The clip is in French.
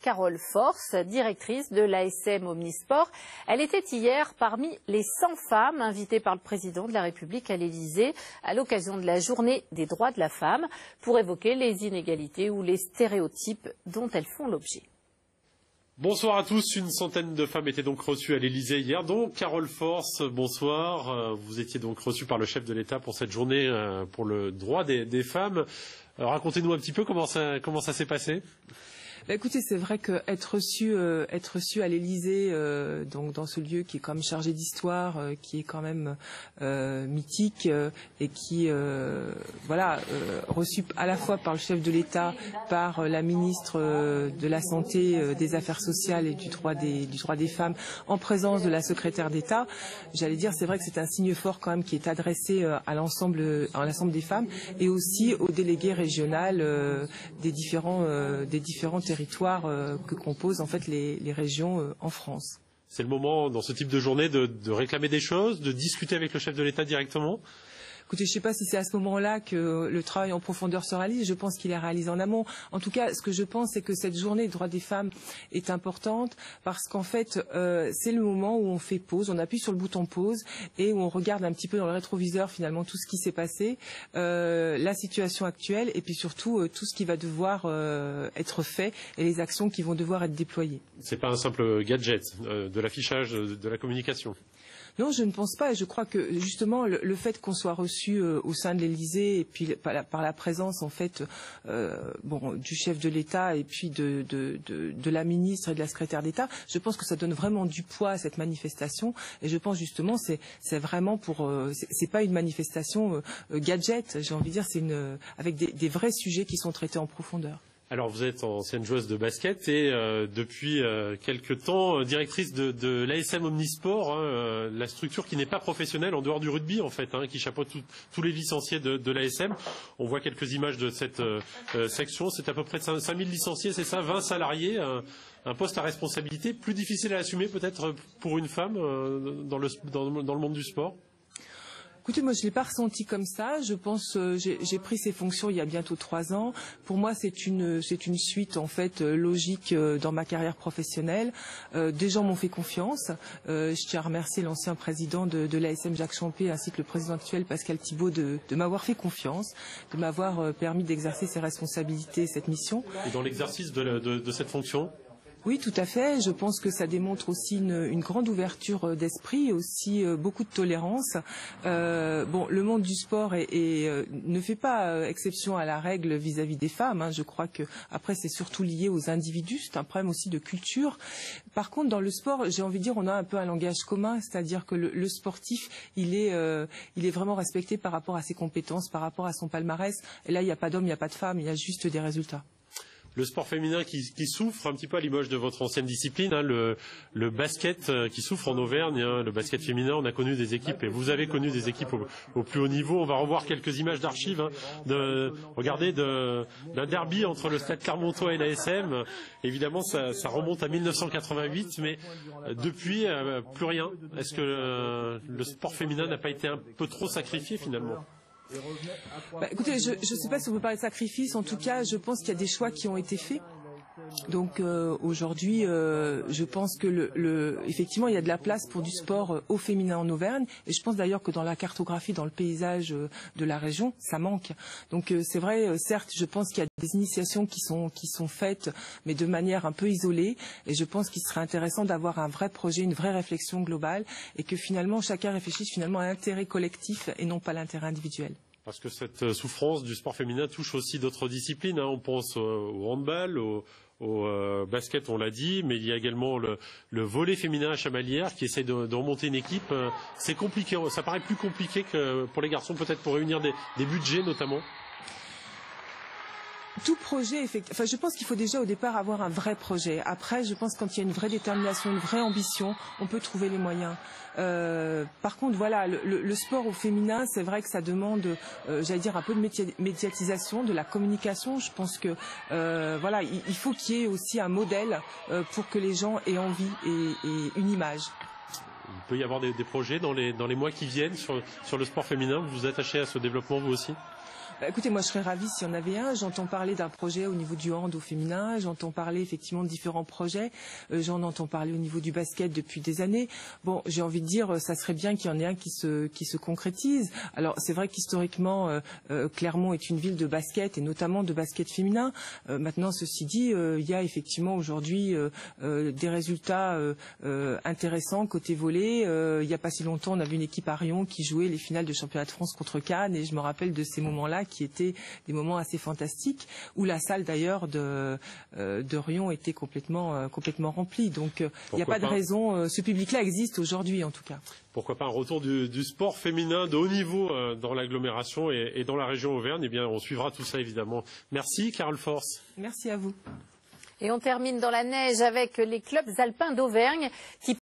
Carole Force, directrice de l'ASM Omnisport. Elle était hier parmi les 100 femmes invitées par le président de la République à l'Élysée à l'occasion de la journée des droits de la femme pour évoquer les inégalités ou les stéréotypes dont elles font l'objet. Bonsoir à tous, une centaine de femmes étaient donc reçues à l'Élysée hier, dont Carole Force, bonsoir. Vous étiez donc reçue par le chef de l'État pour cette journée pour le droit des femmes. Racontez-nous un petit peu comment ça s'est passé. Écoutez, c'est vrai qu'être reçu à l'Élysée, donc dans ce lieu qui est quand même chargé d'histoire, qui est quand même mythique et qui reçu à la fois par le chef de l'État, par la ministre de la Santé, des Affaires sociales et du droit des femmes, en présence de la secrétaire d'État. J'allais dire, c'est vrai que c'est un signe fort quand même qui est adressé à l'ensemble des femmes et aussi aux délégués régionales des différents territoires que composent en fait les régions en France. C'est le moment dans ce type de journée de réclamer des choses, de discuter avec le chef de l'État directement. Écoutez, je ne sais pas si c'est à ce moment-là que le travail en profondeur se réalise. Je pense qu'il est réalisé en amont. En tout cas, ce que je pense, c'est que cette journée des droits des femmes est importante parce qu'en fait, c'est le moment où on fait pause, on appuie sur le bouton pause et où on regarde un petit peu dans le rétroviseur finalement tout ce qui s'est passé, la situation actuelle et puis surtout tout ce qui va devoir être fait et les actions qui vont devoir être déployées. C'est pas un simple gadget, de l'affichage, de la communication. Non, je ne pense pas. Et je crois que justement le fait qu'on soit reçu au sein de l'Élysée et puis par la présence en fait du chef de l'État et puis de la ministre et de la secrétaire d'État, je pense que ça donne vraiment du poids à cette manifestation. Et je pense justement c'est vraiment c'est pas une manifestation gadget. J'ai envie de dire c'est avec des vrais sujets qui sont traités en profondeur. Alors vous êtes ancienne joueuse de basket et depuis quelque temps directrice de l'ASM Omnisport, la structure qui n'est pas professionnelle en dehors du rugby en fait, qui chapeaute tous les licenciés de l'ASM. On voit quelques images de cette section, c'est à peu près 5000 licenciés, c'est ça, 20 salariés, un poste à responsabilité plus difficile à assumer peut-être pour une femme dans le monde du sport. Écoutez, moi je l'ai pas ressenti comme ça. Je pense j'ai pris ces fonctions il y a bientôt 3 ans. Pour moi, c'est une suite en fait logique dans ma carrière professionnelle. Des gens m'ont fait confiance. Je tiens à remercier l'ancien président de l'ASM Jacques Champé ainsi que le président actuel Pascal Thibault de m'avoir fait confiance, de m'avoir permis d'exercer ces responsabilités, cette mission. Et dans l'exercice de cette fonction? Oui, tout à fait. Je pense que ça démontre aussi une grande ouverture d'esprit et aussi beaucoup de tolérance. Le monde du sport ne fait pas exception à la règle vis-à-vis des femmes. Je crois que après c'est surtout lié aux individus. C'est un problème aussi de culture. Par contre, dans le sport, j'ai envie de dire, on a un peu un langage commun, c'est-à-dire que le sportif, il est vraiment respecté par rapport à ses compétences, par rapport à son palmarès. Et là, il n'y a pas d'homme, il n'y a pas de femme, il y a juste des résultats. Le sport féminin qui souffre un petit peu à l'image de votre ancienne discipline, le basket qui souffre en Auvergne, le basket féminin, on a connu des équipes et vous avez connu des équipes au plus haut niveau. On va revoir quelques images d'archives, regardez, d'un derby entre le Stade Clermontois et l'ASM. Évidemment, ça remonte à 1988, mais depuis, plus rien. Est-ce que le sport féminin n'a pas été un peu trop sacrifié finalement ? Écoutez, je ne sais pas si on peut parler de sacrifice. En tout cas, je pense qu'il y a des choix qui ont été faits. Donc aujourd'hui, je pense que effectivement, il y a de la place pour du sport au féminin en Auvergne. Et je pense d'ailleurs que dans la cartographie, dans le paysage de la région, ça manque. Donc c'est vrai, certes, je pense qu'il y a des initiations qui sont faites, mais de manière un peu isolée. Et je pense qu'il serait intéressant d'avoir un vrai projet, une vraie réflexion globale, et que finalement chacun réfléchisse finalement à l'intérêt collectif et non pas à l'intérêt individuel. Parce que cette souffrance du sport féminin touche aussi d'autres disciplines. On pense au handball, au basket, on l'a dit, mais il y a également le volley féminin à Chamalières qui essaie de remonter une équipe. C'est compliqué, ça paraît plus compliqué que pour les garçons, peut-être pour réunir des budgets notamment. Tout projet, je pense qu'il faut déjà au départ avoir un vrai projet. Après, je pense que quand il y a une vraie détermination, une vraie ambition, on peut trouver les moyens. Par contre, voilà, le sport au féminin, c'est vrai que ça demande, j'allais dire, un peu de médiatisation, de la communication. Je pense que, il faut qu'il y ait aussi un modèle pour que les gens aient envie et une image. Il peut y avoir des projets dans les mois qui viennent sur le sport féminin. Vous vous attachez à ce développement vous aussi ? Écoutez, moi je serais ravie s'il y en avait un. J'entends parler d'un projet au niveau du hand au féminin, j'entends parler effectivement de différents projets, j'en entends parler au niveau du basket depuis des années. Bon, j'ai envie de dire, ça serait bien qu'il y en ait un qui se concrétise. Alors c'est vrai qu'historiquement, Clermont est une ville de basket et notamment de basket féminin. Maintenant, ceci dit, il y a effectivement aujourd'hui des résultats intéressants côté volley. Il n'y a pas si longtemps, on a vu une équipe à Rion qui jouait les finales de championnat de France contre Cannes et je me rappelle de ces moments-là qui étaient des moments assez fantastiques où la salle d'ailleurs de Rion était complètement remplie. Donc il n'y a pas de raison. Ce public-là existe aujourd'hui en tout cas. Pourquoi pas un retour du sport féminin de haut niveau dans l'agglomération et dans la région Auvergne. Eh bien, on suivra tout ça évidemment. Merci Carole Force. Merci à vous. Et on termine dans la neige avec les clubs alpins d'Auvergne qui